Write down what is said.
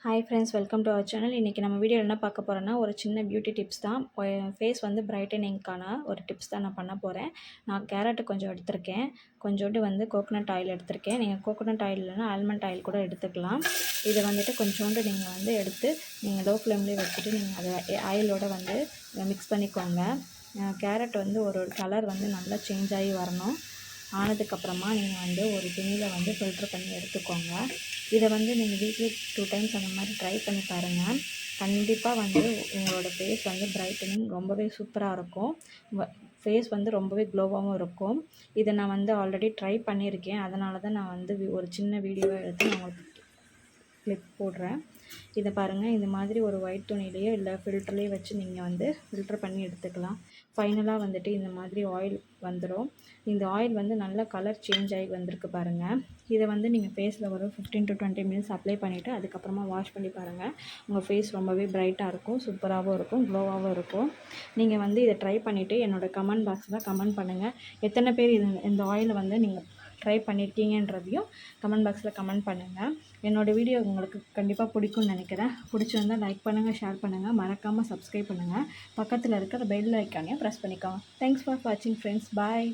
Hi friends, welcome to our channel. இன்றைக்கி நம்ம video என்ன பார்க்க போகிறோன்னா, ஒரு சின்ன பியூட்டி டிப்ஸ் தான். ஃபேஸ் வந்து பிரைட்டனிங்க்கான ஒரு டிப்ஸ் தான் நான் பண்ண போகிறேன். நான் கேரட்டு கொஞ்சம் எடுத்திருக்கேன், கொஞ்சோண்டு வந்து கோகோனட் ஆயில் எடுத்திருக்கேன். நீங்கள் கோகோனட் ஆயில் இல்லைனா ஆல்மண்ட் ஆயில் கூட எடுத்துக்கலாம். இதை வந்துட்டு கொஞ்சோண்டு நீங்கள் வந்து எடுத்து நீங்கள் லோ ஃப்ளேம்லேயே வச்சுட்டு நீங்கள் அதை ஆயிலோடு வந்து மிக்ஸ் பண்ணிக்கோங்க. கேரட் வந்து ஒரு கலர் வந்து நல்லா சேஞ்ச் ஆகி வரணும். ஆனதுக்கப்புறமா நீங்கள் வந்து ஒரு துணியில் வந்து ஃபில்ட்ரு பண்ணி எடுத்துக்கோங்க. இதை வந்து நீங்கள் வீக்லி 2 டைம்ஸ் அந்த மாதிரி ட்ரை பண்ணி பாருங்கள். கண்டிப்பாக வந்து உங்களோட ஃபேஸ் வந்து பிரைட்டனிங் ரொம்பவே சூப்பராக இருக்கும். ஃபேஸ் வந்து ரொம்பவே க்ளோவாகவும் இருக்கும். இதை நான் வந்து ஆல்ரெடி ட்ரை பண்ணியிருக்கேன். அதனால தான் நான் வந்து ஒரு சின்ன வீடியோவை எடுத்து நான் உங்களுக்கு கிளிப் போடுறேன். இதை பாருங்கள், இந்த மாதிரி ஒரு ஒயிட் துணியிலையோ இல்லை ஃபில்டர்லேயே வச்சு நீங்கள் வந்து ஃபில்டர் பண்ணி எடுத்துக்கலாம். ஃபைனலாக வந்துட்டு இந்த மாதிரி ஆயில் வந்துடும். இந்த ஆயில் வந்து நல்ல கலர் சேஞ்ச் ஆகி வந்திருக்கு பாருங்கள். இதை வந்து நீங்கள் ஃபேஸில் ஒரு 15 to 20 மினிட்ஸ் அப்ளை பண்ணிவிட்டு அதுக்கப்புறமா வாஷ் பண்ணி பாருங்கள். உங்கள் ஃபேஸ் ரொம்பவே பிரைட்டாக இருக்கும், சூப்பராகவும் இருக்கும், க்ளோவாகவும் இருக்கும். நீங்கள் வந்து இதை ட்ரை பண்ணிவிட்டு என்னோடய கமெண்ட் பாக்ஸில் கமெண்ட் பண்ணுங்கள். எத்தனை பேர் இந்த ஆயிலை வந்து நீங்கள் ட்ரை பண்ணியிருக்கீங்கன்றதையும் கமெண்ட் பாக்ஸில் கமெண்ட் பண்ணுங்கள். என்னோடய வீடியோ உங்களுக்கு கண்டிப்பாக பிடிக்கும்னு நினைக்கிறேன். பிடிச்சிருந்தால் லைக் பண்ணுங்கள், ஷேர் பண்ணுங்கள், மறக்காமல் சப்ஸ்கிரைப் பண்ணுங்கள். பக்கத்தில் இருக்கிற பெல் ஐக்கானையும் ப்ரெஸ் பண்ணிக்கோங்க. தேங்க்ஸ் ஃபார் வாட்சிங் ஃப்ரெண்ட்ஸ். பாய்.